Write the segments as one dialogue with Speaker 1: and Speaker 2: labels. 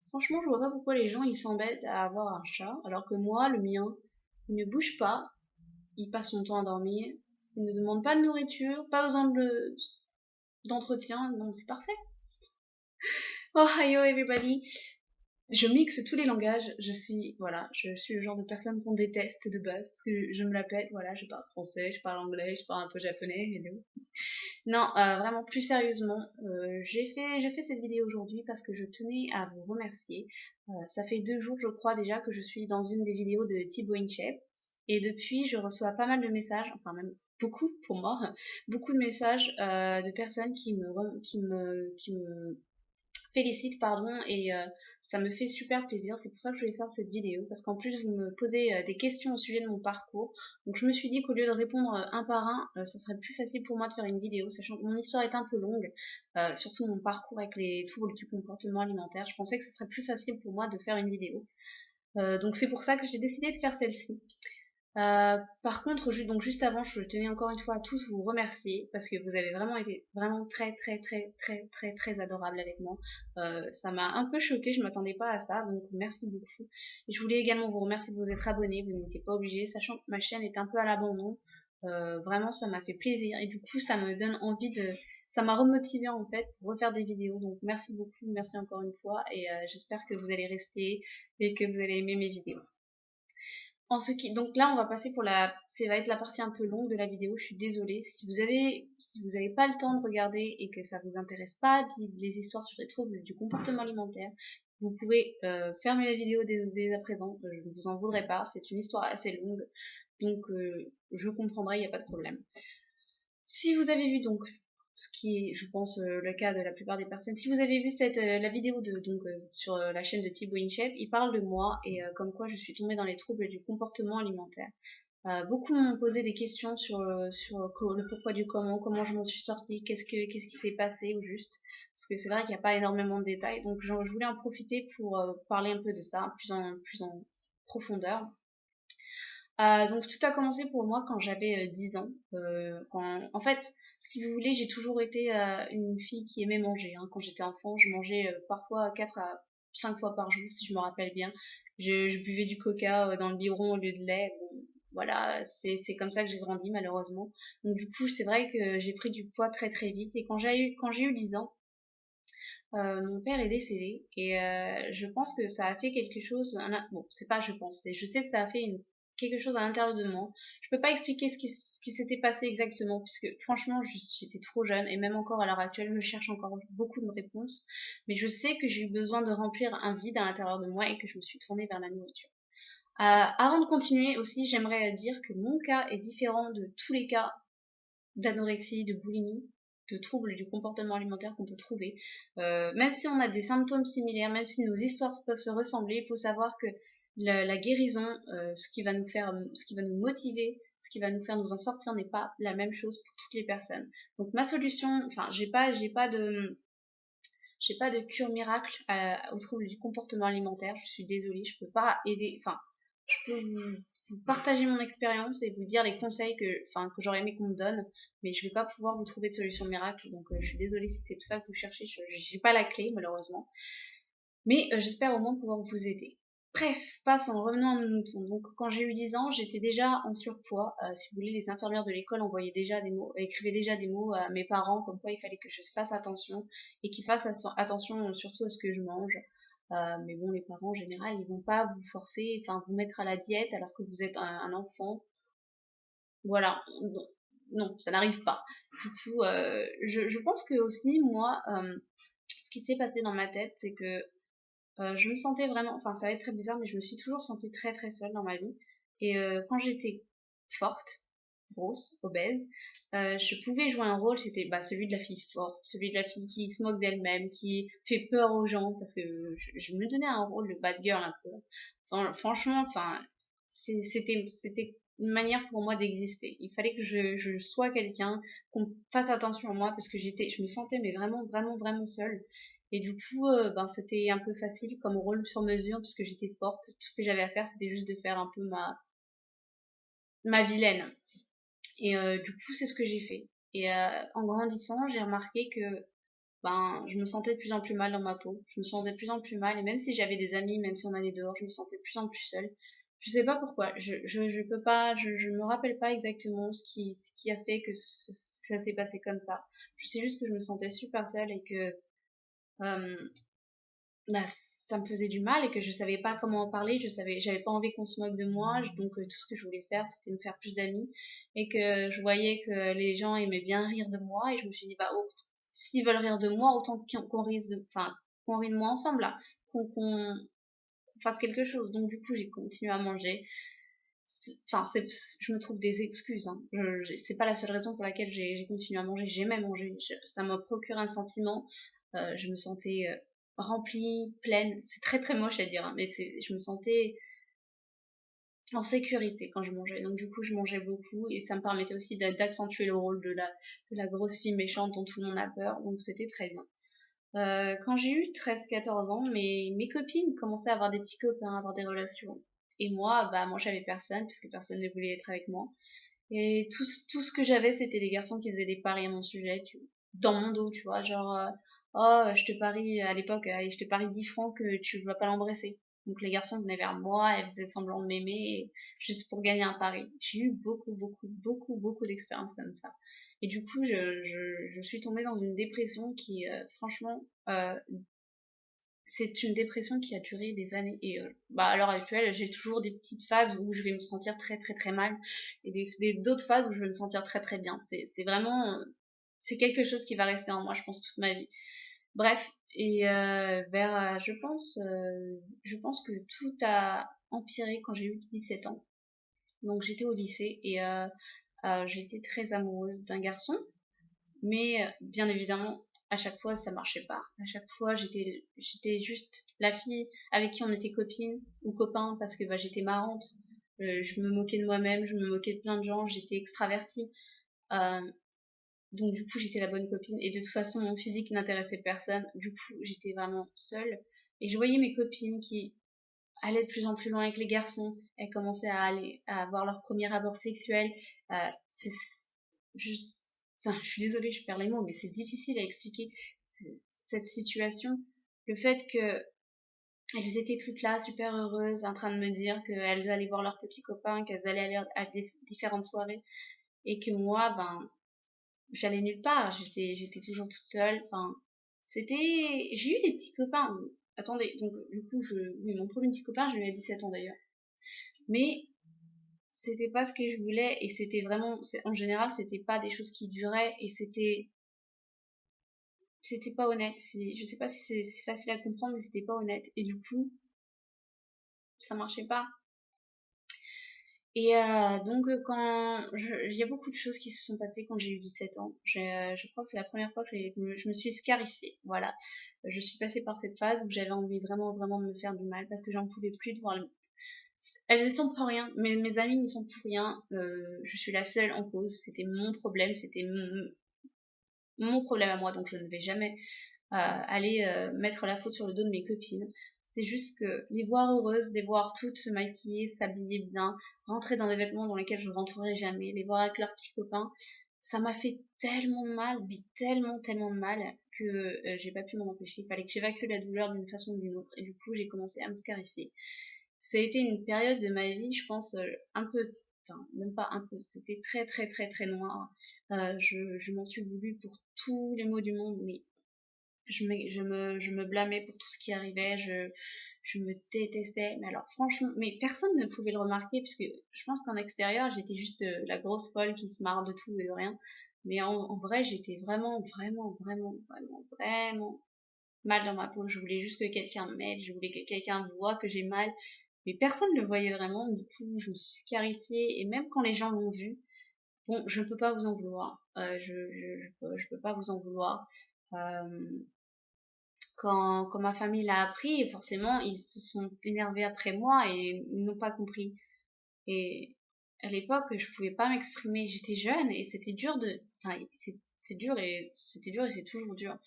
Speaker 1: Franchement, je vois pas pourquoi les gens ils s'embêtent à avoir un chat, alors que moi, le mien, il ne bouge pas, il passe son temps à dormir, il ne demande pas de nourriture, pas besoin d'entretien, donc c'est parfait. Oh, hello everybody! Je mixe tous les langages, je suis le genre de personne qu'on déteste de base, parce que je me la pète, voilà, je parle français, je parle anglais, je parle un peu japonais, hello. Non, vraiment, plus sérieusement, j'ai fait cette vidéo aujourd'hui parce que je tenais à vous remercier. Ça fait 2 jours, je crois déjà, que je suis dans une des vidéos de Thibaut InShape. Et depuis, je reçois pas mal de messages, enfin même beaucoup pour moi, beaucoup de messages de personnes qui me félicite, pardon, et ça me fait super plaisir. C'est pour ça que je voulais faire cette vidéo, parce qu'en plus vous me posez des questions au sujet de mon parcours. Donc je me suis dit qu'au lieu de répondre un par un, ça serait plus facile pour moi de faire une vidéo, sachant que mon histoire est un peu longue, surtout mon parcours avec les troubles du comportement alimentaire. Je pensais que ce serait plus facile pour moi de faire une vidéo. Donc c'est pour ça que j'ai décidé de faire celle-ci. Par contre, donc juste avant, je tenais encore une fois à tous vous remercier parce que vous avez vraiment été vraiment très adorables avec moi. Ça m'a un peu choquée, je m'attendais pas à ça, donc merci beaucoup. Et je voulais également vous remercier de vous être abonnés, vous n'étiez pas obligés, sachant que ma chaîne est un peu à l'abandon. Vraiment, ça m'a fait plaisir et du coup, ça m'a remotivé en fait pour refaire des vidéos. Donc merci beaucoup, merci encore une fois et j'espère que vous allez rester et que vous allez aimer mes vidéos. Donc là, on va passer ça va être la partie un peu longue de la vidéo. Je suis désolée. Si vous avez pas le temps de regarder et que ça vous intéresse pas les histoires sur les troubles du comportement alimentaire, vous pouvez fermer la vidéo dès à présent. Je ne vous en voudrais pas. C'est une histoire assez longue, donc je comprendrai, il n'y a pas de problème. Si vous avez vu donc, ce qui est, je pense, le cas de la plupart des personnes, si vous avez vu la vidéo sur la chaîne de Thibaut InShape, il parle de moi et comme quoi je suis tombée dans les troubles du comportement alimentaire. Beaucoup m'ont posé des questions sur le pourquoi du comment je m'en suis sortie, qu'est-ce qui s'est passé au juste, parce que c'est vrai qu'il n'y a pas énormément de détails, donc je voulais en profiter pour parler un peu de ça, plus en profondeur. Donc tout a commencé pour moi quand j'avais 10 ans. En fait, si vous voulez, j'ai toujours été une fille qui aimait manger, hein. Quand j'étais enfant, je mangeais parfois 4 à 5 fois par jour, si je me rappelle bien. Je buvais du coca dans le biberon au lieu de lait. Bon, voilà, c'est comme ça que j'ai grandi malheureusement. Donc du coup, c'est vrai que j'ai pris du poids très vite. Et quand j'ai eu 10 ans, mon père est décédé et je pense que ça a fait quelque chose. Bon, c'est pas je pense, je sais que ça a fait quelque chose à l'intérieur de moi. Je peux pas expliquer ce qui s'était passé exactement puisque franchement j'étais trop jeune et même encore à l'heure actuelle je cherche encore beaucoup de réponses. Mais je sais que j'ai eu besoin de remplir un vide à l'intérieur de moi et que je me suis tournée vers la nourriture. Avant de continuer aussi, j'aimerais dire que mon cas est différent de tous les cas d'anorexie, de boulimie, de troubles du comportement alimentaire qu'on peut trouver. Même si on a des symptômes similaires, même si nos histoires peuvent se ressembler, il faut savoir que la guérison, ce qui va nous motiver, ce qui va nous faire nous en sortir n'est pas la même chose pour toutes les personnes. Donc ma solution, enfin j'ai pas de cure miracle aux troubles du comportement alimentaire. Je suis désolée, je peux pas aider. Enfin, je peux vous partager mon expérience et vous dire les conseils que j'aurais aimé qu'on me donne, mais je vais pas pouvoir vous trouver de solution miracle. Donc, je suis désolée si c'est ça que vous cherchez. J'ai pas la clé malheureusement, mais j'espère au moins pouvoir vous aider. Bref, passons, revenons à nos moutons. Donc, quand j'ai eu 10 ans, j'étais déjà en surpoids. Si vous voulez, les infirmières de l'école écrivaient déjà des mots à mes parents, comme quoi il fallait que je fasse attention et qu'ils fassent attention surtout à ce que je mange. Mais bon, les parents en général, ils vont pas vous forcer, enfin vous mettre à la diète alors que vous êtes un enfant. Voilà, non, non, ça n'arrive pas. Du coup, je pense que aussi moi, ce qui s'est passé dans ma tête, c'est que je me sentais vraiment, enfin ça va être très bizarre, mais je me suis toujours sentie très seule dans ma vie. Et quand j'étais forte, grosse, obèse, je pouvais jouer un rôle, c'était celui de la fille forte, celui de la fille qui se moque d'elle-même, qui fait peur aux gens, parce que je me donnais un rôle de bad girl un peu. Franchement, enfin, c'était une manière pour moi d'exister. Il fallait que je sois quelqu'un, qu'on fasse attention à moi, parce que je me sentais mais vraiment seule. Et du coup, c'était un peu facile comme rôle sur mesure, puisque j'étais forte. Tout ce que j'avais à faire, c'était juste de faire un peu ma vilaine. Et du coup, c'est ce que j'ai fait. Et en grandissant, j'ai remarqué que ben, je me sentais de plus en plus mal dans ma peau. Je me sentais de plus en plus mal. Et même si j'avais des amis, même si on allait dehors, je me sentais de plus en plus seule. Je sais pas pourquoi. Je peux pas, je me rappelle pas exactement ce qui a fait que ça s'est passé comme ça. Je sais juste que je me sentais super seule et que, euh, bah, ça me faisait du mal et que je savais pas comment en parler. J'avais pas envie qu'on se moque de moi. Donc, tout ce que je voulais faire, c'était me faire plus d'amis. Et que je voyais que les gens aimaient bien rire de moi. Et je me suis dit, bah, oh, s'ils veulent rire de moi, autant qu'on rit enfin, qu'on rit de moi ensemble, là. Qu'on fasse quelque chose. Donc, du coup, j'ai continué à manger. Enfin, je me trouve des excuses, hein. C'est pas la seule raison pour laquelle j'ai continué à manger. J'aimais manger. Ça m'a procuré un sentiment. Je me sentais remplie, pleine. C'est très très moche à dire, hein, mais je me sentais en sécurité quand je mangeais. Donc du coup, je mangeais beaucoup et ça me permettait aussi d'accentuer le rôle de la grosse fille méchante dont tout le monde a peur. Donc c'était très bien. Quand j'ai eu 13-14 ans, mes copines commençaient à avoir des petits copains, à avoir des relations. Et moi j'avais personne, puisque personne ne voulait être avec moi. Et tout ce que j'avais, c'était des garçons qui faisaient des paris à mon sujet, dans mon dos, tu vois, genre, oh, je te parie, à l'époque, allez, je te parie 10 francs que tu vas pas l'embrasser. Donc les garçons venaient vers moi et faisaient semblant de m'aimer, juste pour gagner un pari. J'ai eu beaucoup d'expériences comme ça. Et du coup, je suis tombée dans une dépression qui, franchement, c'est une dépression qui a duré des années. Et bah, à l'heure actuelle, j'ai toujours des petites phases où je vais me sentir très mal et d'autres phases où je vais me sentir très bien. C'est vraiment, c'est quelque chose qui va rester en moi, je pense, toute ma vie. Bref, et je pense que tout a empiré quand j'ai eu 17 ans. Donc j'étais au lycée et j'étais très amoureuse d'un garçon. Mais bien évidemment, à chaque fois, ça marchait pas. À chaque fois, j'étais juste la fille avec qui on était copine ou copain parce que bah, j'étais marrante. Je me moquais de moi-même, je me moquais de plein de gens, j'étais extravertie. Euh, donc du coup, j'étais la bonne copine. Et de toute façon, mon physique n'intéressait personne. Du coup, j'étais vraiment seule. Et je voyais mes copines qui allaient de plus en plus loin avec les garçons. Elles commençaient à avoir leur premier abord sexuel. Euh, c'est, je, je suis désolée, je perds les mots, mais c'est difficile à expliquer cette situation. Le fait que elles étaient toutes là, super heureuses, en train de me dire qu'elles allaient voir leurs petits copains, qu'elles allaient aller à différentes soirées, et que moi, ben, j'allais nulle part. J'étais toujours toute seule. Enfin, j'ai eu des petits copains. Attendez, donc du coup, oui, mon premier petit copain, je l'ai eu à 17 ans d'ailleurs. Mais c'était pas ce que je voulais et c'était vraiment, en général, c'était pas des choses qui duraient et c'était pas honnête. Je sais pas si c'est facile à comprendre, mais c'était pas honnête. Et du coup, ça marchait pas. Et il y a beaucoup de choses qui se sont passées quand j'ai eu 17 ans. Je crois que c'est la première fois que je me suis scarifiée. Voilà. Je suis passée par cette phase où j'avais envie vraiment de me faire du mal parce que j'en pouvais plus de voir elles y sont pour rien. Mes amis n'y sont pour rien. Je suis la seule en cause. C'était mon problème. C'était mon problème à moi. Donc je ne vais jamais aller mettre la faute sur le dos de mes copines. C'est juste que les voir heureuses, les voir toutes se maquiller, s'habiller bien, rentrer dans des vêtements dans lesquels je ne rentrerai jamais, les voir avec leurs petits copains, ça m'a fait tellement de mal, mais tellement de mal que j'ai pas pu m'en empêcher. Il fallait que j'évacue la douleur d'une façon ou d'une autre. Et du coup, j'ai commencé à me scarifier. Ça a été une période de ma vie, je pense, un peu, enfin, même pas un peu, c'était très noir. Je m'en suis voulu pour tous les maux du monde, mais je me blâmais pour tout ce qui arrivait, je me détestais. Mais alors franchement, mais personne ne pouvait le remarquer puisque je pense qu'en extérieur, j'étais juste la grosse folle qui se marre de tout et de rien. Mais en vrai, j'étais vraiment mal dans ma peau. Je voulais juste que quelqu'un m'aide, je voulais que quelqu'un voie que j'ai mal. Mais personne ne le voyait vraiment. Du coup, je me suis scarifiée et même quand les gens l'ont vu, bon, je ne peux pas vous en vouloir. Je peux pas vous en vouloir. Euh, quand ma famille l'a appris, forcément, ils se sont énervés après moi et ils n'ont pas compris. Et à l'époque, je pouvais pas m'exprimer. J'étais jeune et c'était dur enfin, c'est dur et c'était dur et c'est toujours dur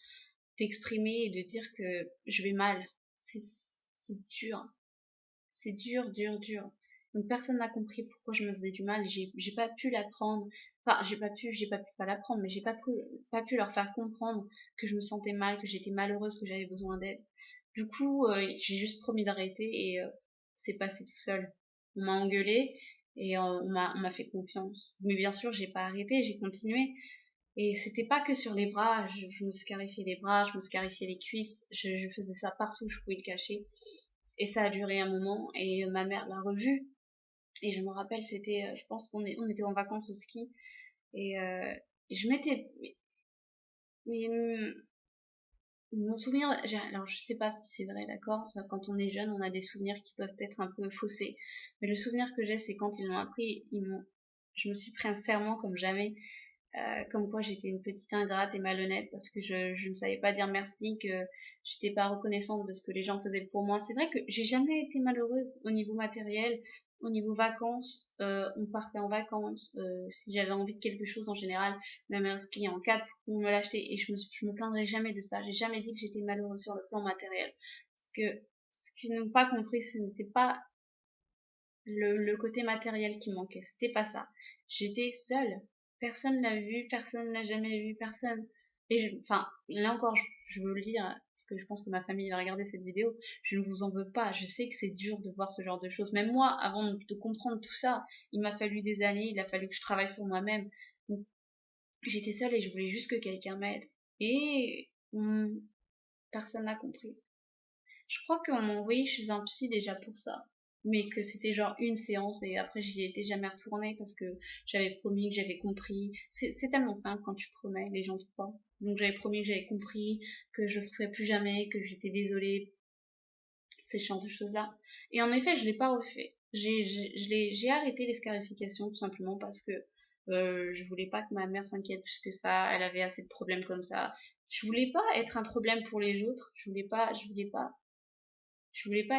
Speaker 1: d'exprimer et de dire que je vais mal. C'est dur. C'est dur. Donc personne n'a compris pourquoi je me faisais du mal. J'ai pas pu l'apprendre. Enfin, j'ai pas pu pas l'apprendre, mais j'ai pas pu leur faire comprendre que je me sentais mal, que j'étais malheureuse, que j'avais besoin d'aide. Du coup, j'ai juste promis d'arrêter et c'est passé tout seul. On m'a engueulé et on m'a fait confiance. Mais bien sûr, j'ai pas arrêté, j'ai continué. Et c'était pas que sur les bras, je me scarifiais les bras, je me scarifiais les cuisses, je faisais ça partout, je pouvais le cacher. Et ça a duré un moment et ma mère l'a revu. Et je me rappelle, c'était, je pense on était en vacances au ski et, et je m'étais, mais, mon souvenir, alors je sais pas si c'est vrai, d'accord, quand on est jeune, on a des souvenirs qui peuvent être un peu faussés. Mais le souvenir que j'ai, c'est quand ils l'ont appris, je me suis pris un serment comme jamais. Comme quoi j'étais une petite ingrate et malhonnête parce que je ne savais pas dire merci, que j'étais pas reconnaissante de ce que les gens faisaient pour moi. C'est vrai que j'ai jamais été malheureuse au niveau matériel, au niveau vacances. On partait en vacances, si j'avais envie de quelque chose en général, ma mère se pliait en quatre pour me l'acheter et je me plaindrai jamais de ça. J'ai jamais dit que j'étais malheureuse sur le plan matériel. Ce qu'ils n'ont pas compris, ce n'était pas le côté matériel qui manquait, c'était pas ça. J'étais seule. Personne l'a vu, personne l'a jamais vu, personne. Enfin, là encore, je veux le dire, parce que je pense que ma famille va regarder cette vidéo, je ne vous en veux pas. Je sais que c'est dur de voir ce genre de choses. Même moi, avant de comprendre tout ça, il m'a fallu des années, il a fallu que je travaille sur moi-même. Donc, j'étais seule et je voulais juste que quelqu'un m'aide. Et personne n'a compris. Je crois qu'on m'a envoyé chez un psy déjà pour ça. Mais que c'était genre une séance et après j'y étais jamais retournée parce que j'avais promis que j'avais compris. C'est tellement simple quand tu promets, les gens te croient. Donc j'avais promis que j'avais compris, que je ne ferais plus jamais, que j'étais désolée, ces genres de choses-là. Et en effet, je l'ai pas refait. J'ai arrêté les scarifications tout simplement parce que je voulais pas que ma mère s'inquiète plus que ça. Elle avait assez de problèmes comme ça. Je voulais pas être un problème pour les autres. Je voulais pas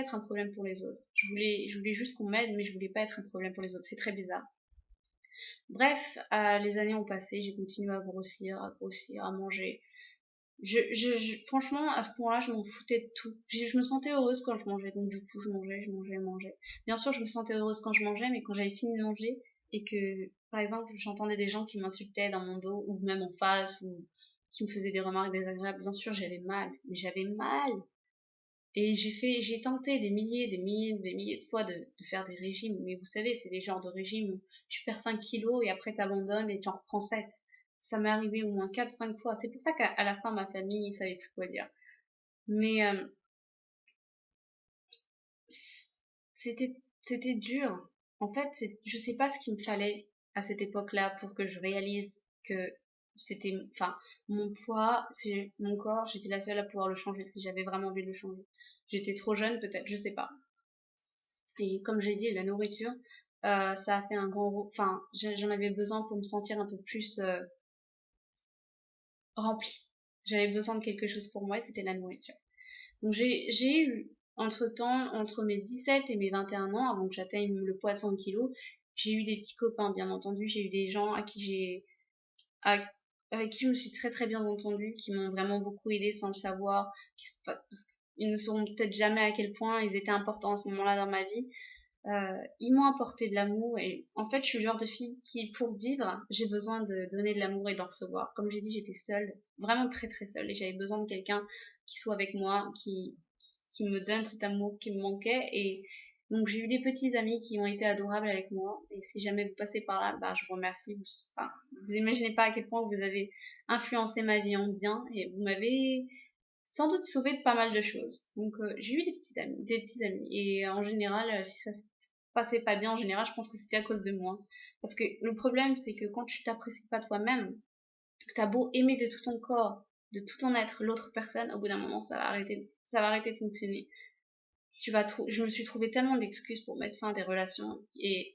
Speaker 1: être un problème pour les autres. Je voulais juste qu'on m'aide, mais je voulais pas être un problème pour les autres. C'est très bizarre. Bref, les années ont passé, j'ai continué à grossir, à manger. Franchement, à ce point-là, je m'en foutais de tout. Je me sentais heureuse quand je mangeais, donc du coup, je mangeais. Bien sûr, je me sentais heureuse quand je mangeais, mais quand j'avais fini de manger et que, par exemple, j'entendais des gens qui m'insultaient dans mon dos, ou même en face, ou qui me faisaient des remarques désagréables, bien sûr, j'avais mal, mais j'avais mal. Et j'ai tenté des milliers de fois de faire des régimes, mais vous savez, c'est les genres de régimes où tu perds 5 kilos et après t'abandonnes et tu en reprends 7. Ça m'est arrivé au moins 4 5 fois. C'est pour ça qu'à la fin, ma famille, ils savaient plus quoi dire. Mais c'était dur. En fait, je sais pas ce qu'il me fallait à cette époque-là pour que je réalise que c'était, enfin, mon poids, mon corps, j'étais la seule à pouvoir le changer si j'avais vraiment envie de le changer. J'étais trop jeune, peut-être, je sais pas. Et comme j'ai dit, la nourriture, ça a fait un grand... Enfin, j'en avais besoin pour me sentir un peu plus remplie. J'avais besoin de quelque chose pour moi et c'était la nourriture. Donc j'ai eu, entre-temps, entre mes 17 et mes 21 ans, avant que j'atteigne le poids de 100 kilos, j'ai eu des petits copains, bien entendu. J'ai eu des gens à- avec qui je me suis très très bien entendue, qui m'ont vraiment beaucoup aidé sans le savoir, parce qu'ils ne sauront peut-être jamais à quel point ils étaient importants à ce moment-là dans ma vie. Ils m'ont apporté de l'amour et en fait je suis le genre de fille qui pour vivre j'ai besoin de donner de l'amour et d'en recevoir. Comme j'ai dit, j'étais seule, vraiment très très seule, et j'avais besoin de quelqu'un qui soit avec moi, qui me donne cet amour qui me manquait. Et donc j'ai eu des petits amis qui ont été adorables avec moi, et si jamais vous passez par là, bah je vous remercie. Enfin, vous imaginez pas à quel point vous avez influencé ma vie en bien et vous m'avez sans doute sauvé de pas mal de choses. Donc j'ai eu des petits amis et en général, si ça se passait pas bien en général, je pense que c'était à cause de moi. Parce que le problème, c'est que quand tu t'apprécies pas toi-même, que t'as beau aimer de tout ton corps, de tout ton être l'autre personne, au bout d'un moment, ça va arrêter de fonctionner. Je me suis trouvé tellement d'excuses pour mettre fin à des relations. Et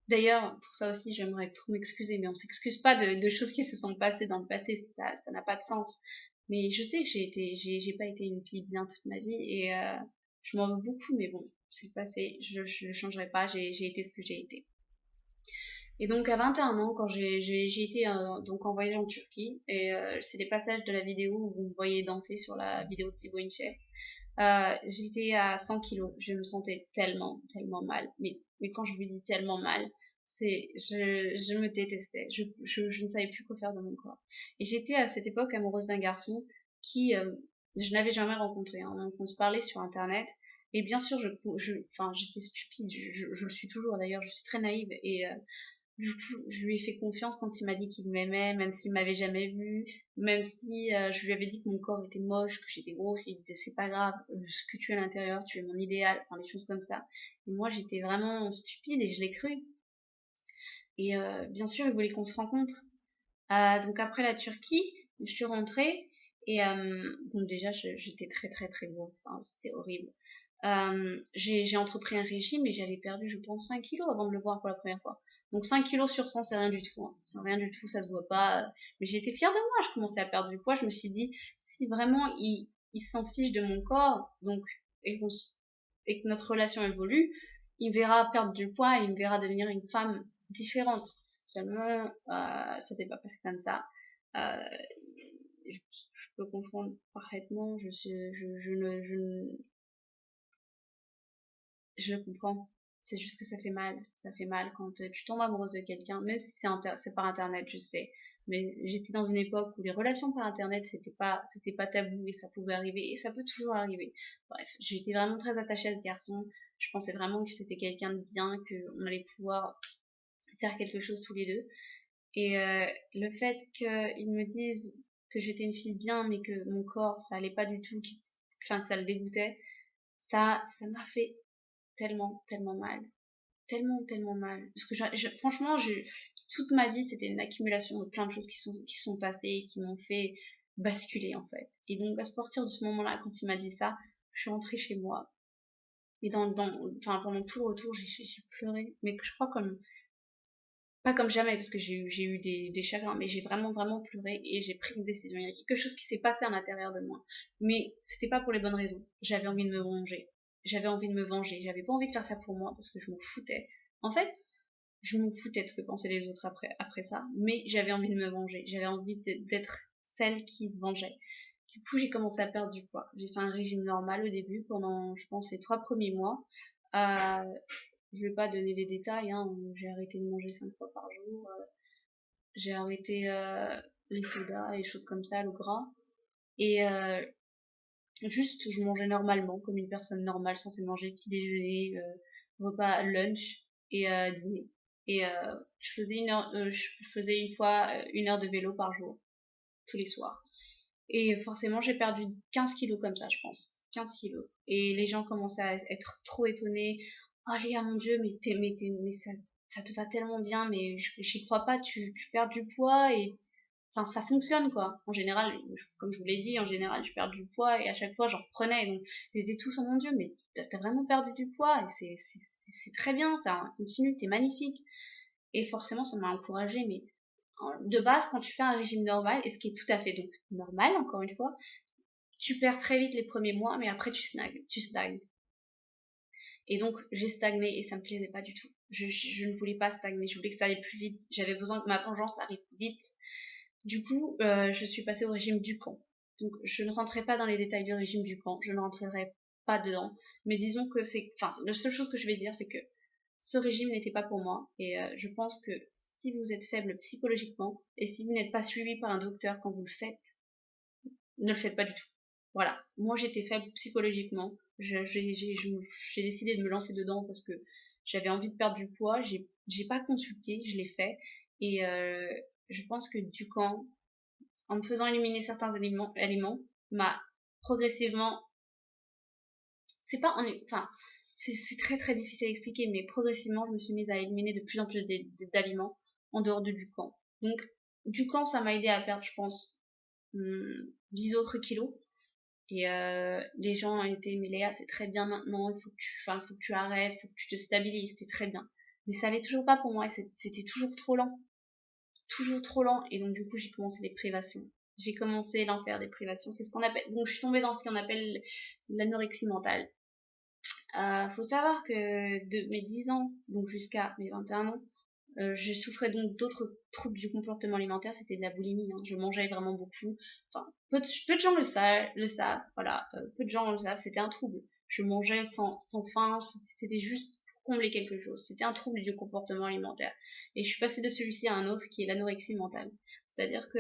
Speaker 1: d'ailleurs, pour ça aussi, j'aimerais trop m'excuser, mais on s'excuse pas de choses qui se sont passées dans le passé, ça n'a pas de sens. Mais je sais que j'ai pas été une fille bien toute ma vie et je m'en veux beaucoup, mais bon, c'est le passé, je le changerai pas, j'ai été ce que j'ai été. Et donc à 21 ans, quand j'ai été donc en voyage en Turquie, et c'est les passages de la vidéo où vous me voyez danser sur la vidéo de Thibaut Inchep. J'étais à 100 kilos. Je me sentais tellement, tellement mal. Mais quand je lui dis tellement mal, je me détestais. Je ne savais plus quoi faire de mon corps. Et j'étais à cette époque amoureuse d'un garçon qui, je n'avais jamais rencontré, hein. Donc on se parlait sur Internet. Et bien sûr, enfin, j'étais stupide. Je le suis toujours d'ailleurs. Je suis très naïve. Et du coup, je lui ai fait confiance quand il m'a dit qu'il m'aimait, même s'il m'avait jamais vu, même si je lui avais dit que mon corps était moche, que j'étais grosse. Il disait c'est pas grave, ce que tu es à l'intérieur, tu es mon idéal, enfin des choses comme ça. Et moi, j'étais vraiment stupide et je l'ai cru. Et bien sûr, il voulait qu'on se rencontre. Donc après la Turquie, je suis rentrée et donc déjà j'étais très très très grosse, hein, c'était horrible. J'ai entrepris un régime et j'avais perdu je pense 5 kilos avant de le voir pour la première fois. Donc 5 kilos sur 100 c'est rien du tout, hein. C'est rien du tout, ça se voit pas. Mais j'étais fière de moi, je commençais à perdre du poids, je me suis dit si vraiment il s'en fiche de mon corps, donc et que notre relation évolue, il me verra perdre du poids et il me verra devenir une femme différente. Seulement, ça s'est pas passé comme ça. Euh, je peux comprendre parfaitement. Je le comprends. C'est juste que ça fait mal. Ça fait mal quand tu tombes amoureuse de quelqu'un, même si c'est par internet, je sais. Mais j'étais dans une époque où les relations par internet, c'était pas tabou et ça pouvait arriver et ça peut toujours arriver. Bref, j'étais vraiment très attachée à ce garçon. Je pensais vraiment que c'était quelqu'un de bien, qu'on allait pouvoir faire quelque chose tous les deux. Et le fait qu'ils me disent que j'étais une fille bien, mais que mon corps, ça allait pas du tout, enfin que ça le dégoûtait, ça m'a fait tellement, tellement mal. Tellement, tellement mal. Parce que franchement, toute ma vie, c'était une accumulation de plein de choses qui sont passées et qui m'ont fait basculer, en fait. Et donc, à partir de ce moment-là, quand il m'a dit ça, je suis rentrée chez moi. Et enfin, pendant tout le retour, j'ai pleuré. Mais je crois comme, pas comme jamais, parce que j'ai eu des chagrins, mais j'ai vraiment, vraiment pleuré et j'ai pris une décision. Il y a quelque chose qui s'est passé à l'intérieur de moi. Mais c'était pas pour les bonnes raisons. J'avais envie de me venger. J'avais envie de me venger. J'avais pas envie de faire ça pour moi parce que je m'en foutais. En fait, je m'en foutais de ce que pensaient les autres après ça, mais j'avais envie de me venger. J'avais envie d'être celle qui se vengeait. Du coup, j'ai commencé à perdre du poids. J'ai fait un régime normal au début pendant, je pense, les 3 premiers mois. Euh, je vais pas donner les détails, hein. J'ai arrêté de manger 5 fois par jour. J'ai arrêté les sodas, les choses comme ça, le gras. Et juste, je mangeais normalement, comme une personne normale, censée manger petit déjeuner, repas, lunch et dîner. Et je faisais une fois 1 heure de vélo par jour, tous les soirs. Et forcément, j'ai perdu 15 kilos comme ça, je pense. 15 kilos. Et les gens commençaient à être trop étonnés. Oh Léa, mon Dieu, mais ça te va tellement bien, mais j'y crois pas, tu perds du poids et enfin ça fonctionne quoi. En général, comme je vous l'ai dit, en général je perds du poids et à chaque fois j'en reprenais. Donc ils étaient tous oh mon Dieu, mais t'as vraiment perdu du poids et c'est très bien, enfin continue, t'es magnifique. Et forcément ça m'a encouragée, mais de base quand tu fais un régime normal, et ce qui est tout à fait donc normal encore une fois, tu perds très vite les premiers mois, mais après tu stagnes. Et donc j'ai stagné et ça me plaisait pas du tout. Je ne voulais pas stagner, je voulais que ça aille plus vite. J'avais besoin que ma vengeance arrive vite. Du coup, je suis passée au régime Ducan. Donc, je ne rentrerai pas dans les détails du régime Ducan, je ne rentrerai pas dedans. Mais disons que enfin, la seule chose que je vais dire, c'est que ce régime n'était pas pour moi. Et je pense que si vous êtes faible psychologiquement et si vous n'êtes pas suivi par un docteur quand vous le faites, ne le faites pas du tout. Voilà. Moi, j'étais faible psychologiquement. J'ai décidé de me lancer dedans parce que j'avais envie de perdre du poids. J'ai pas consulté, je l'ai fait. Et je pense que Ducan, en me faisant éliminer certains aliments m'a progressivement, c'est pas enfin c'est très très difficile à expliquer, mais progressivement je me suis mise à éliminer de plus en plus d'aliments en dehors de Ducan. Donc Ducan ça m'a aidé à perdre je pense 10 autres kilos. Et les gens ont été mais Léa c'est très bien maintenant, faut que tu arrêtes, faut que tu te stabilises, c'est très bien. Mais ça allait toujours pas pour moi et c'était toujours trop lent. Toujours trop lent. Et donc, du coup, j'ai commencé les privations. J'ai commencé l'enfer des privations. C'est ce qu'on appelle. Donc, je suis tombée dans ce qu'on appelle l'anorexie mentale. Faut savoir que de mes 10 ans, donc jusqu'à mes 21 ans, Je souffrais donc d'autres troubles du comportement alimentaire, c'était de la boulimie, hein. Je mangeais vraiment beaucoup. Enfin, peu de gens le savent, voilà, peu de gens le savent, c'était un trouble. Je mangeais sans faim, c'était juste pour combler quelque chose. C'était un trouble du comportement alimentaire. Et je suis passée de celui-ci à un autre qui est l'anorexie mentale. C'est-à-dire que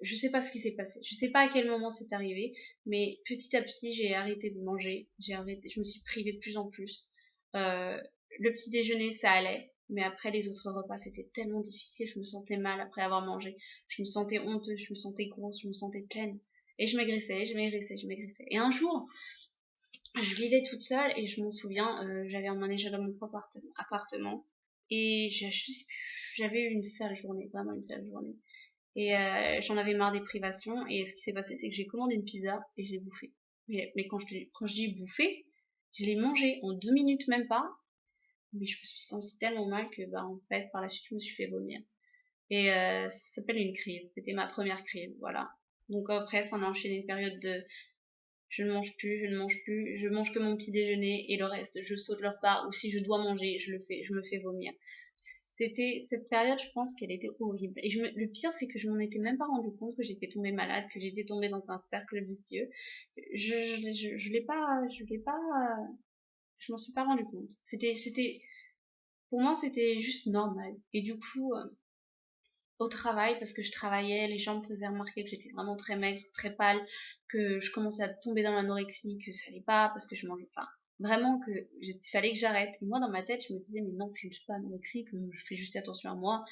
Speaker 1: je sais pas ce qui s'est passé. Je sais pas à quel moment c'est arrivé, mais petit à petit, j'ai arrêté de manger. Je me suis privée de plus en plus. Euh, le petit déjeuner, ça allait, mais après les autres repas, c'était tellement difficile. Je me sentais mal après avoir mangé. Je me sentais honteuse, je me sentais grosse, je me sentais pleine. Et je maigrissais, je maigrissais, je maigrissais. Et un jour, je vivais toute seule et je m'en souviens, j'avais emménagé dans mon propre appartement et j'avais eu une sale journée, vraiment une sale journée. Et j'en avais marre des privations. Et ce qui s'est passé, c'est que j'ai commandé une pizza et je l'ai bouffée. Mais quand je dis bouffer, je l'ai mangée en 2 minutes, même pas. Mais je me suis sentie tellement mal que, bah, en fait, par la suite, je me suis fait vomir. Et ça s'appelle une crise. C'était ma première crise, voilà. Donc après, ça en a enchaîné une période de je ne mange plus, je ne mange plus, je mange que mon petit déjeuner et le reste, je saute le repas, ou si je dois manger, je me fais vomir. C'était cette période, je pense qu'elle était horrible. Et le pire, c'est que je m'en étais même pas rendu compte que j'étais tombée malade, que j'étais tombée dans un cercle vicieux. Je m'en suis pas rendu compte. Pour moi, c'était juste normal. Et du coup, au travail, parce que je travaillais, les gens me faisaient remarquer que j'étais vraiment très maigre, très pâle, que je commençais à tomber dans l'anorexie, que ça allait pas, parce que je mangeais pas. Vraiment que il fallait que j'arrête. Et moi, dans ma tête, je me disais, mais non, je ne suis pas anorexique, je fais juste attention à moi,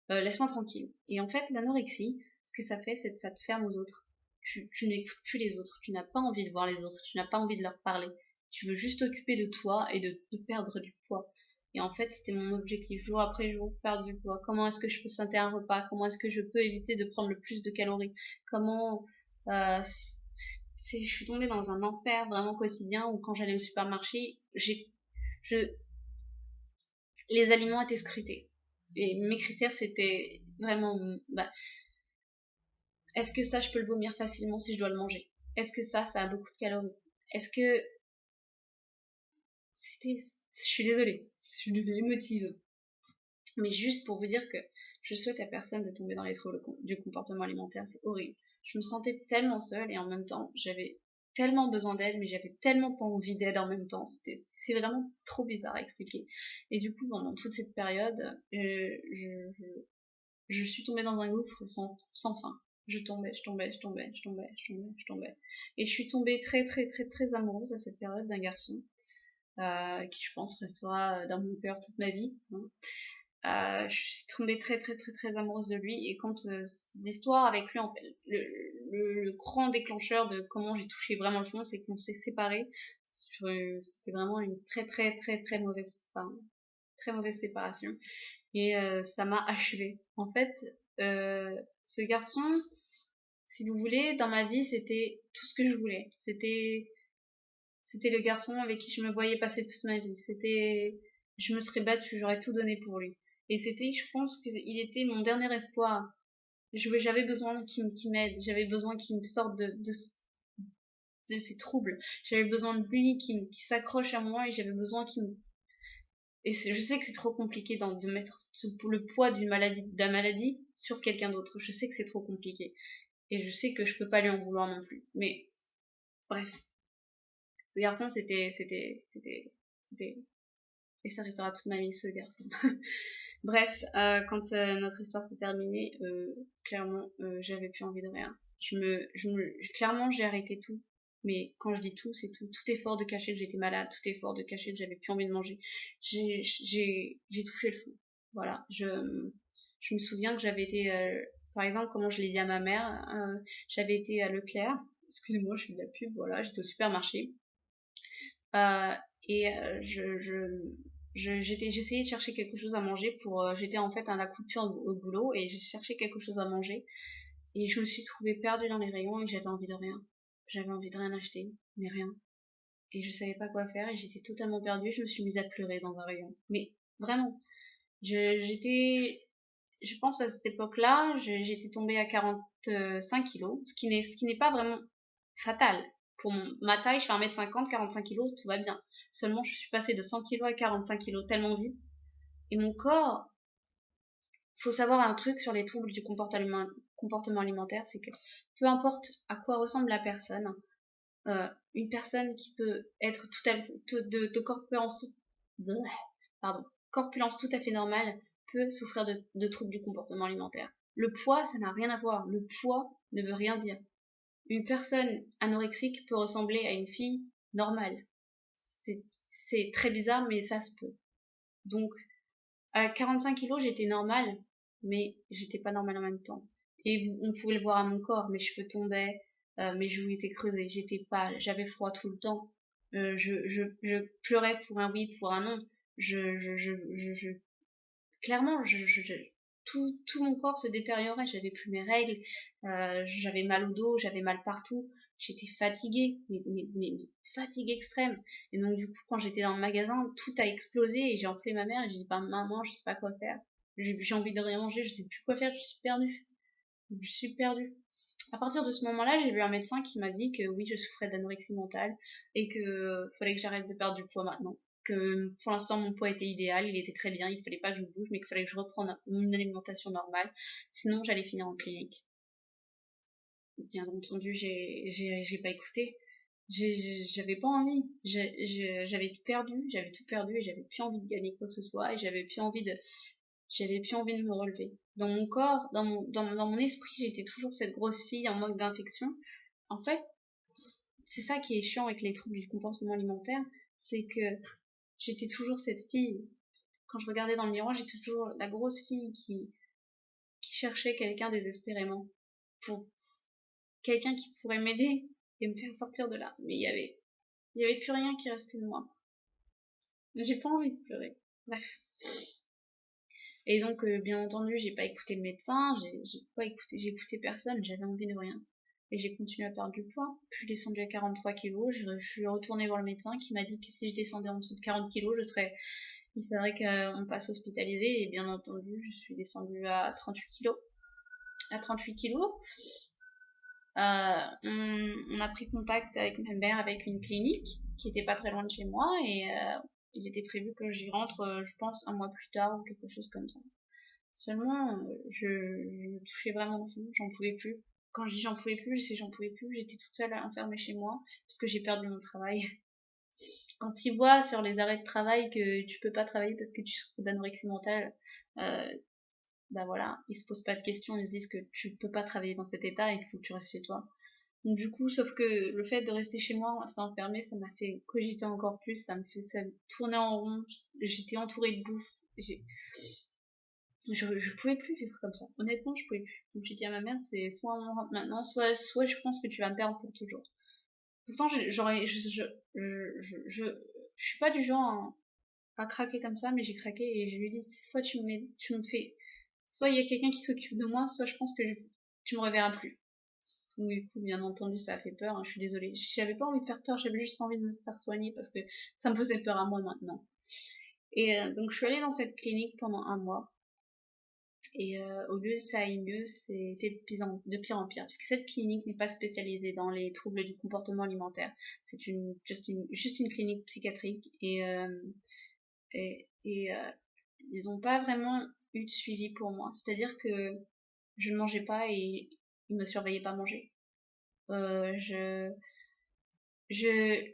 Speaker 1: laisse-moi tranquille. Et en fait, l'anorexie, ce que ça fait, c'est que ça te ferme aux autres. Tu n'écoutes plus les autres, tu n'as pas envie de voir les autres, tu n'as pas envie de leur parler. Tu veux juste t'occuper de toi et de perdre du poids. Et en fait, c'était mon objectif, jour après jour, perdre du poids. Comment est-ce que je peux sauter un repas? Comment est-ce que je peux éviter de prendre le plus de calories? Comment... je suis tombée dans un enfer vraiment quotidien où quand j'allais au supermarché, je, les aliments étaient scrutés. Et mes critères, c'était vraiment... Bah, est-ce que ça, je peux le vomir facilement si je dois le manger? Est-ce que ça a beaucoup de calories? Est-ce que... C'était... Je suis désolée, je suis devenue émotive. Mais juste pour vous dire que je souhaite à personne de tomber dans les troubles du comportement alimentaire, c'est horrible. Je me sentais tellement seule et en même temps, j'avais tellement besoin d'aide, mais j'avais tellement pas envie d'aide en même temps. C'est vraiment trop bizarre à expliquer. Et du coup, pendant toute cette période, je suis tombée dans un gouffre sans fin. Je tombais, je tombais, je tombais, je tombais, je tombais, je tombais. Et je suis tombée très, très, très, très amoureuse à cette période d'un garçon qui, je pense, restera dans mon cœur toute ma vie, hein. Je suis tombée très très très très amoureuse de lui et quand cette histoire avec lui, en fait, le grand déclencheur de comment j'ai touché vraiment le fond, c'est qu'on s'est séparés. C'était vraiment une très très très très mauvaise, enfin, très mauvaise séparation et ça m'a achevée. En fait, ce garçon, si vous voulez, dans ma vie, c'était tout ce que je voulais. C'était le garçon avec qui je me voyais passer toute ma vie. Je me serais battue, j'aurais tout donné pour lui. Et je pense qu'il était mon dernier espoir. J'avais besoin qu'il m'aide, j'avais besoin qu'il me sorte de ses troubles. J'avais besoin de lui qui s'accroche à moi et j'avais besoin qu'il me... Et je sais que c'est trop compliqué de mettre le poids de la maladie sur quelqu'un d'autre. Je sais que c'est trop compliqué. Et je sais que je peux pas lui en vouloir non plus. Mais bref, ce garçon, c'était et ça restera toute ma vie, ce garçon. Bref, quand notre histoire s'est terminée, clairement, j'avais plus envie de rien. Clairement, j'ai arrêté tout. Mais quand je dis tout, c'est tout. Tout effort de cacher que j'étais malade, tout effort de cacher que j'avais plus envie de manger. J'ai touché le fond. Voilà. Je me souviens que j'avais été, par exemple, comment je l'ai dit à ma mère, j'avais été à Leclerc. Excusez-moi, je fais de la pub. Voilà, j'étais au supermarché. Euh, et j'essayais de chercher quelque chose à manger j'étais en fait à la coupure au boulot et j'ai cherché quelque chose à manger et je me suis trouvée perdue dans les rayons et j'avais envie de rien. J'avais envie de rien acheter, mais rien. Et je savais pas quoi faire et j'étais totalement perdue. Je me suis mise à pleurer dans un rayon. Mais vraiment, je pense à cette époque-là, j'étais tombée à 45 kilos, ce qui n'est pas vraiment fatal. Pour ma taille, je fais 1m50, 45 kilos, tout va bien. Seulement, je suis passée de 100 kilos à 45 kilos tellement vite. Et mon corps, faut savoir un truc sur les troubles du comportement alimentaire, c'est que peu importe à quoi ressemble la personne, une personne qui peut être de corpulence tout à fait normale peut souffrir de troubles du comportement alimentaire. Le poids, ça n'a rien à voir. Le poids ne veut rien dire. Une personne anorexique peut ressembler à une fille normale. C'est très bizarre, mais ça se peut. Donc, à 45 kilos, j'étais normale, mais j'étais pas normale en même temps. Et on pouvait le voir à mon corps, mes cheveux tombaient, mes joues étaient creusées, j'étais pâle, j'avais froid tout le temps. Je pleurais pour un oui, pour un non. Clairement, tout mon corps se détériorait, j'avais plus mes règles, j'avais mal au dos, j'avais mal partout, j'étais fatiguée, mais fatigue extrême. Et donc du coup, quand j'étais dans le magasin, tout a explosé et j'ai appelé ma mère et j'ai dit, bah maman, je sais pas quoi faire, j'ai envie de rien manger, je sais plus quoi faire, je suis perdue. Je suis perdue. À partir de ce moment-là, j'ai vu un médecin qui m'a dit que oui, je souffrais d'anorexie mentale et que fallait que j'arrête de perdre du poids maintenant. Que pour l'instant, mon poids était idéal, il était très bien, il fallait pas que je bouge, mais qu'il fallait que je reprenne une alimentation normale. Sinon, j'allais finir en clinique. Bien entendu, j'ai pas écouté. J'avais pas envie. J'avais tout perdu et j'avais plus envie de gagner quoi que ce soit et j'avais plus envie de me relever. Dans mon corps, dans mon esprit, j'étais toujours cette grosse fille en manque d'infection. En fait, c'est ça qui est chiant avec les troubles du comportement alimentaire, c'est que j'étais toujours cette fille. Quand je regardais dans le miroir, j'étais toujours la grosse fille qui cherchait quelqu'un désespérément. Pour quelqu'un qui pourrait m'aider et me faire sortir de là. Mais il y avait plus rien qui restait de moi. J'ai pas envie de pleurer. Bref. Et donc, bien entendu, j'ai pas écouté le médecin, j'ai écouté personne, j'avais envie de rien. Et j'ai continué à perdre du poids. Puis je suis descendue à 43 kilos, je suis retournée voir le médecin qui m'a dit que si je descendais en dessous de 40 kilos, il faudrait qu'on passe hospitalisé. Et bien entendu, je suis descendue à 38 kilos. À 38 kilos, on a pris contact avec ma mère avec une clinique qui était pas très loin de chez moi et il était prévu que j'y rentre, je pense, un mois plus tard ou quelque chose comme ça. Seulement, je touchais vraiment au fond, j'en pouvais plus. Quand je dis j'en pouvais plus, j'en pouvais plus, j'étais toute seule enfermée chez moi parce que j'ai perdu mon travail. Quand ils voient sur les arrêts de travail que tu peux pas travailler parce que tu souffres d'anorexie mentale, euh, bah voilà, ils se posent pas de questions, ils se disent que tu peux pas travailler dans cet état et qu'il faut que tu restes chez toi. Donc du coup, sauf que le fait de rester chez moi, rester enfermée, ça m'a fait cogiter encore plus, ça me tournait en rond, j'étais entourée de bouffe, je pouvais plus vivre comme ça. Honnêtement, je pouvais plus. Donc j'ai dit à ma mère, c'est soit on rentre maintenant, soit je pense que tu vas me perdre pour toujours. Pourtant, je suis pas du genre à craquer comme ça, mais j'ai craqué et je lui ai dit, soit tu me fais, soit il y a quelqu'un qui s'occupe de moi, soit je pense que tu me reverras plus. Donc, du coup, bien entendu, ça a fait peur, hein, je suis désolée. J'avais pas envie de faire peur, j'avais juste envie de me faire soigner parce que ça me faisait peur à moi maintenant. Et donc, je suis allée dans cette clinique pendant un mois. Et au lieu que ça aille mieux, c'était de pire en pire. Parce que cette clinique n'est pas spécialisée dans les troubles du comportement alimentaire. C'est juste une clinique psychiatrique. Et ils n'ont pas vraiment eu de suivi pour moi. C'est-à-dire que je ne mangeais pas et ils me surveillaient pas manger. Euh, je,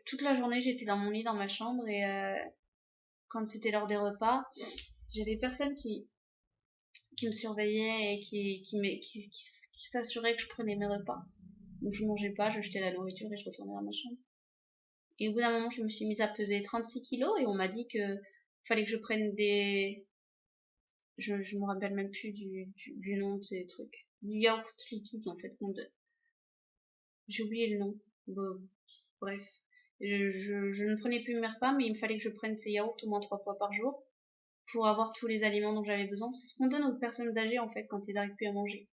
Speaker 1: Toute la journée, j'étais dans mon lit, dans ma chambre, et quand c'était l'heure des repas, j'avais personne qui me surveillait et qui s'assurait que je prenais mes repas. Donc je mangeais pas, je jetais la nourriture et je retournais dans ma chambre. Et au bout d'un moment, je me suis mise à peser 36 kilos et on m'a dit que fallait que je prenne des... Je me rappelle même plus du nom de ces trucs. Du yaourt liquide en fait. J'ai oublié le nom. Bon, bref. Je ne prenais plus mes repas, mais il me fallait que je prenne ces yaourts au moins 3 fois par jour pour avoir tous les aliments dont j'avais besoin. C'est ce qu'on donne aux personnes âgées en fait quand ils n'arrivent plus à manger.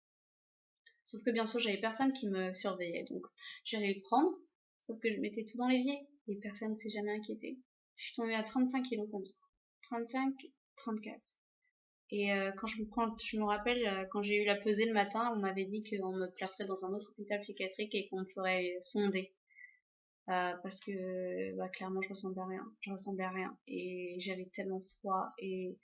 Speaker 1: Sauf que bien sûr, j'avais personne qui me surveillait, donc j'allais le prendre, sauf que je mettais tout dans l'évier et personne ne s'est jamais inquiété. Je suis tombée à 35 kilos comme ça. 35, 34. Et quand je me rappelle, quand j'ai eu la pesée le matin, on m'avait dit qu'on me placerait dans un autre hôpital psychiatrique et qu'on me ferait sonder. Parce que clairement je ressemblais à rien. Je ressemblais à rien. Et j'avais tellement froid et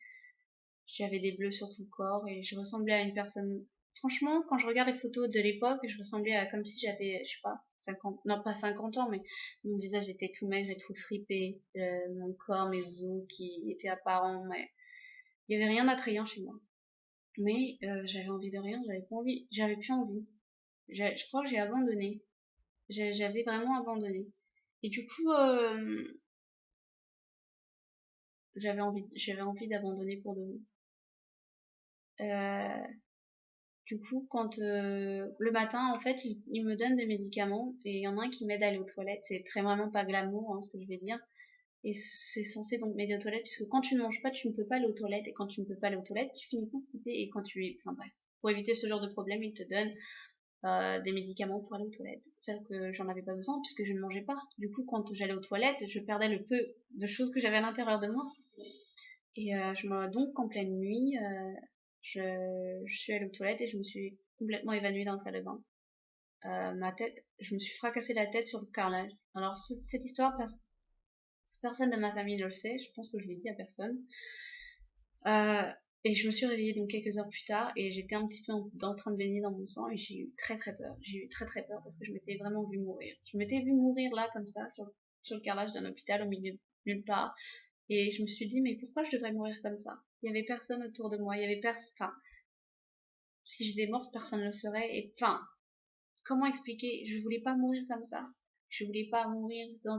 Speaker 1: J'avais des bleus sur tout le corps et je ressemblais à une personne. Franchement, quand je regarde les photos de l'époque, je ressemblais à comme si j'avais, je sais pas, 50, non pas 50 ans, mais mon visage était tout maigre et tout fripé, mon corps, mes os qui étaient apparents, mais il y avait rien d'attrayant chez moi. Mais j'avais envie de rien, j'avais pas envie, j'avais plus envie. Je crois que j'ai abandonné. J'avais vraiment abandonné. Et du coup, j'avais envie d'abandonner pour de bon. Euh, Du coup, quand le matin, en fait, il me donne des médicaments et il y en a un qui m'aide à aller aux toilettes. C'est très vraiment pas glamour, hein, ce que je vais dire. Et c'est censé donc m'aider aux toilettes, puisque quand tu ne manges pas, tu ne peux pas aller aux toilettes. Et quand tu ne peux pas aller aux toilettes, tu finis constipé. Et quand tu es... Enfin bref, pour éviter ce genre de problème, il te donne des médicaments pour aller aux toilettes. Celle que j'en avais pas besoin, puisque je ne mangeais pas. Du coup, quand j'allais aux toilettes, je perdais le peu de choses que j'avais à l'intérieur de moi. Et donc, en pleine nuit, je suis allée aux toilettes et je me suis complètement évanouie dans la salle de bain. Ma tête, je me suis fracassé la tête sur le carrelage. Alors, cette histoire, personne de ma famille ne le sait, je pense que je l'ai dit à personne. Euh, et je me suis réveillée donc quelques heures plus tard et j'étais un petit peu en train de baigner dans mon sang et j'ai eu très très peur. J'ai eu très très peur parce que je m'étais vraiment vue mourir. Je m'étais vue mourir là, comme ça, sur le carrelage d'un hôpital au milieu de nulle part. Et je me suis dit, mais pourquoi je devrais mourir comme ça? Il y avait personne autour de moi, il y avait personne. Enfin, si j'étais morte, personne ne le saurait. Et enfin, comment expliquer? Je voulais pas mourir comme ça. Je voulais pas mourir dans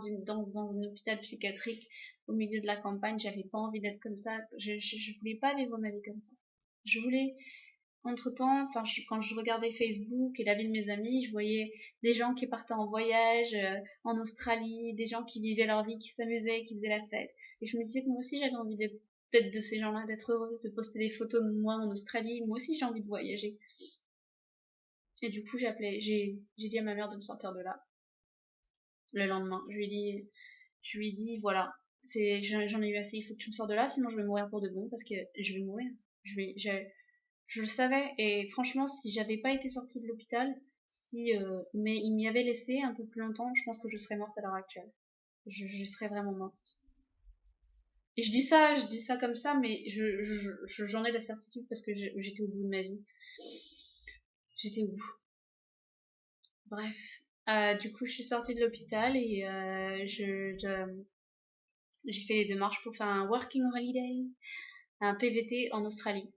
Speaker 1: un hôpital psychiatrique au milieu de la campagne. J'avais pas envie d'être comme ça. Je voulais pas vivre ma vie comme ça. Je voulais, entre-temps, enfin, quand je regardais Facebook et la vie de mes amis, je voyais des gens qui partaient en voyage en Australie, des gens qui vivaient leur vie, qui s'amusaient, qui faisaient la fête. Et je me disais que moi aussi j'avais envie d'être de ces gens-là, d'être heureuse, de poster des photos de moi en Australie. Moi aussi j'ai envie de voyager. Et du coup j'ai dit à ma mère de me sortir de là le lendemain. Je lui ai dit voilà, j'en ai eu assez, il faut que tu me sors de là, sinon je vais mourir pour de bon parce que je vais mourir. Je le savais et franchement, si j'avais pas été sortie de l'hôpital, mais il m'y avait laissé un peu plus longtemps, je pense que je serais morte à l'heure actuelle. Je serais vraiment morte. Et je dis ça comme ça, mais j'en ai la certitude parce que j'étais au bout de ma vie. J'étais au bout. Bref. Du coup, je suis sortie de l'hôpital et j'ai fait les démarches pour faire un working holiday, un PVT en Australie.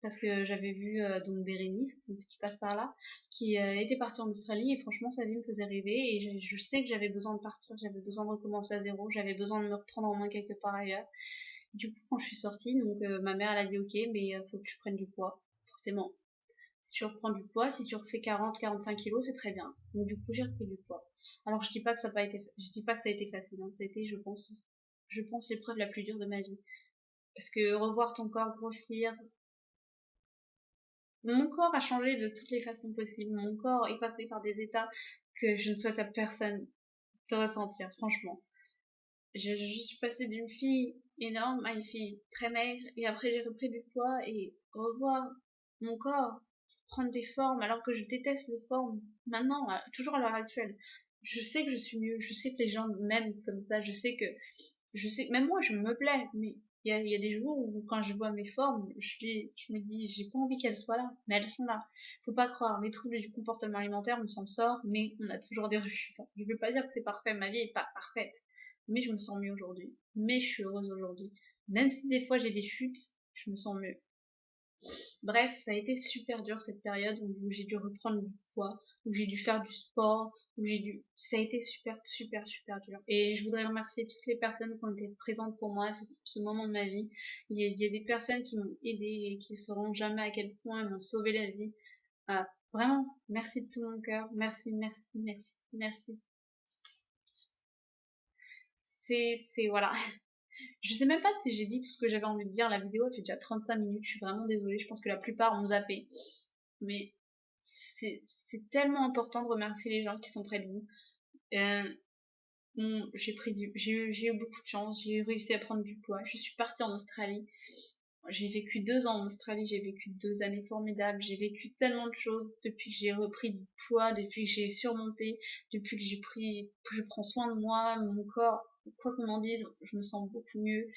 Speaker 1: Parce que j'avais vu donc Bérénice, ce qui passe par là, qui était partie en Australie et franchement sa vie me faisait rêver et je sais que j'avais besoin de partir, j'avais besoin de recommencer à zéro, j'avais besoin de me reprendre en main quelque part ailleurs. Du coup quand je suis sortie, donc ma mère elle a dit ok mais faut que tu prennes du poids, forcément. Si tu reprends du poids, si tu refais 40-45 kilos, c'est très bien. Donc du coup j'ai repris du poids. Alors je dis pas que ça n'a pas été, je dis pas que ça a été facile, hein. Ça a été je pense l'épreuve la plus dure de ma vie. Parce que revoir ton corps grossir, mon corps a changé de toutes les façons possibles. Mon corps est passé par des états que je ne souhaite à personne de ressentir, franchement. Je suis passée d'une fille énorme à une fille très maigre et après j'ai repris du poids et revoir mon corps prendre des formes alors que je déteste les formes maintenant, toujours à l'heure actuelle. Je sais que je suis mieux, je sais que les gens m'aiment comme ça, je sais que même moi je me plais, mais il y a des jours où quand je vois mes formes, je me dis j'ai pas envie qu'elles soient là, mais elles sont là. Faut pas croire, les troubles du comportement alimentaire, on s'en sort, mais on a toujours des rechutes. Je veux pas dire que c'est parfait, ma vie est pas parfaite, mais je me sens mieux aujourd'hui, mais je suis heureuse aujourd'hui. Même si des fois j'ai des chutes, je me sens mieux. Bref, ça a été super dur cette période où j'ai dû reprendre du poids, où j'ai dû faire du sport, ça a été super, super, super dur. Et je voudrais remercier toutes les personnes qui ont été présentes pour moi à ce moment de ma vie. Il y a des personnes qui m'ont aidée et qui ne sauront jamais à quel point elles m'ont sauvé la vie. Vraiment, merci de tout mon cœur. Merci, merci, merci, merci. Voilà. Je sais même pas si j'ai dit tout ce que j'avais envie de dire. La vidéo fait déjà 35 minutes. Je suis vraiment désolée. Je pense que la plupart ont zappé. Mais c'est tellement important de remercier les gens qui sont près de vous. J'ai eu beaucoup de chance. J'ai réussi à prendre du poids. Je suis partie en Australie. J'ai vécu 2 ans en Australie. J'ai vécu 2 années formidables. J'ai vécu tellement de choses depuis que j'ai repris du poids, depuis que j'ai surmonté, depuis que je prends soin de moi, mon corps. Quoi qu'on en dise, je me sens beaucoup mieux.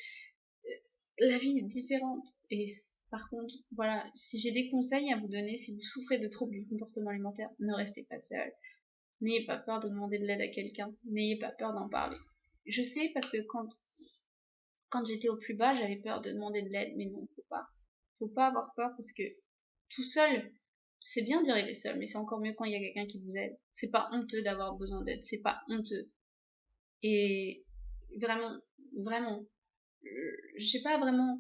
Speaker 1: la vie est différente. Et par contre, voilà, si j'ai des conseils à vous donner, si vous souffrez de troubles du comportement alimentaire, ne restez pas seul. N'ayez pas peur de demander de l'aide à quelqu'un. N'ayez pas peur d'en parler. Je sais parce que quand j'étais au plus bas, j'avais peur de demander de l'aide, mais non, faut pas. Faut pas avoir peur parce que tout seul, c'est bien d'y arriver seul, mais c'est encore mieux quand il y a quelqu'un qui vous aide. C'est pas honteux d'avoir besoin d'aide, c'est pas honteux. Et vraiment, vraiment, j'ai pas vraiment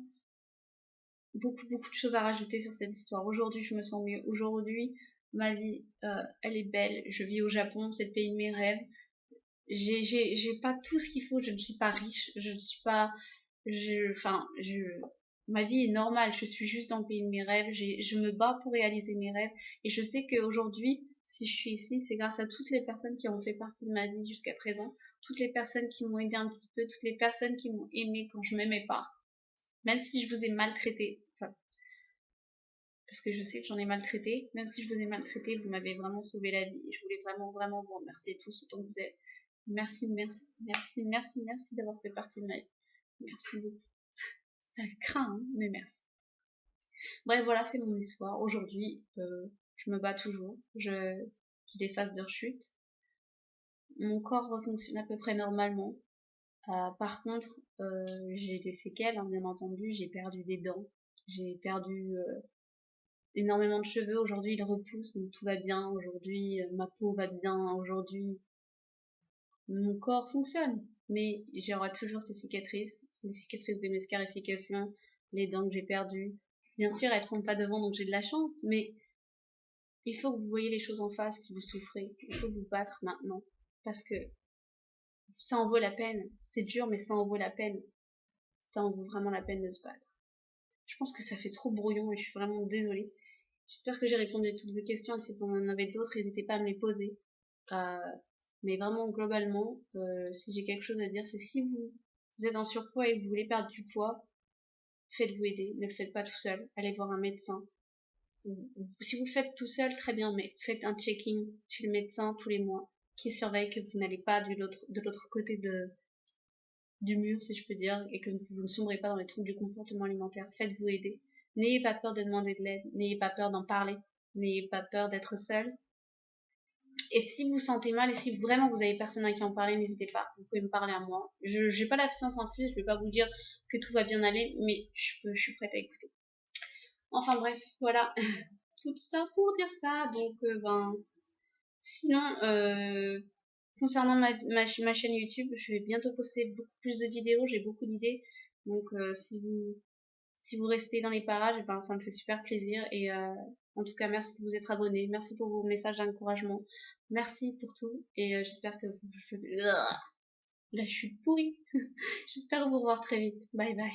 Speaker 1: beaucoup de choses à rajouter sur cette histoire. Aujourd'hui, je me sens mieux. Aujourd'hui, ma vie, elle est belle. Je vis au Japon, c'est le pays de mes rêves. J'ai pas tout ce qu'il faut. Je ne suis pas riche. Je ne suis pas, ma vie est normale. Je suis juste dans le pays de mes rêves. Je me bats pour réaliser mes rêves. Et je sais qu'aujourd'hui, si je suis ici, c'est grâce à toutes les personnes qui ont fait partie de ma vie jusqu'à présent. Toutes les personnes qui m'ont aidé un petit peu. Toutes les personnes qui m'ont aimé quand je m'aimais pas. Même si je vous ai maltraité, enfin, parce que je sais que j'en ai maltraité, même si je vous ai maltraité, vous m'avez vraiment sauvé la vie. Je voulais vraiment vous remercier tous autant que vous êtes. Merci d'avoir fait partie de ma vie. Merci beaucoup. Ça craint, hein, mais merci. Bref, voilà, c'est mon histoire. Aujourd'hui, je me bats toujours. J'ai des phases de rechute. Mon corps fonctionne à peu près normalement. Par contre, j'ai des séquelles, hein, bien entendu. J'ai perdu des dents. J'ai perdu énormément de cheveux. Aujourd'hui, ils repoussent, donc tout va bien. Aujourd'hui, ma peau va bien. Aujourd'hui, mon corps fonctionne. Mais j'aurai toujours ces cicatrices, les cicatrices de mes scarifications, les dents que j'ai perdues. Bien sûr, elles sont pas devant, donc j'ai de la chance, mais il faut que vous voyez les choses en face si vous souffrez. Il faut vous battre maintenant. Parce que ça en vaut la peine. C'est dur, mais ça en vaut la peine. Ça en vaut vraiment la peine de se battre. Je pense que ça fait trop brouillon et je suis vraiment désolée. J'espère que j'ai répondu à toutes vos questions et si vous en avez d'autres, n'hésitez pas à me les poser. Mais vraiment, globalement, si j'ai quelque chose à dire, c'est si vous êtes en surpoids et que vous voulez perdre du poids, faites-vous aider. Ne le faites pas tout seul. Allez voir un médecin. Si vous le faites tout seul, très bien, mais faites un checking chez le médecin tous les mois qui surveille que vous n'allez pas de l'autre côté du mur, si je peux dire, et que vous ne sombrez pas dans les troubles du comportement alimentaire. Faites-vous aider. N'ayez pas peur de demander de l'aide. N'ayez pas peur d'en parler. N'ayez pas peur d'être seul. Et si vous vous sentez mal et si vraiment vous avez personne à qui en parler, n'hésitez pas. Vous pouvez me parler à moi. Je n'ai pas la science infuse, je vais pas vous dire que tout va bien aller, mais je suis prête à écouter. Enfin bref, voilà. Tout ça pour dire ça. Donc, sinon, concernant ma chaîne YouTube, je vais bientôt poster beaucoup plus de vidéos. J'ai beaucoup d'idées. Donc, si vous restez dans les parages, ben, ça me fait super plaisir. Et en tout cas, merci de vous être abonné. Merci pour vos messages d'encouragement. Merci pour tout. Et j'espère que là, je suis pourrie. J'espère vous revoir très vite. Bye bye.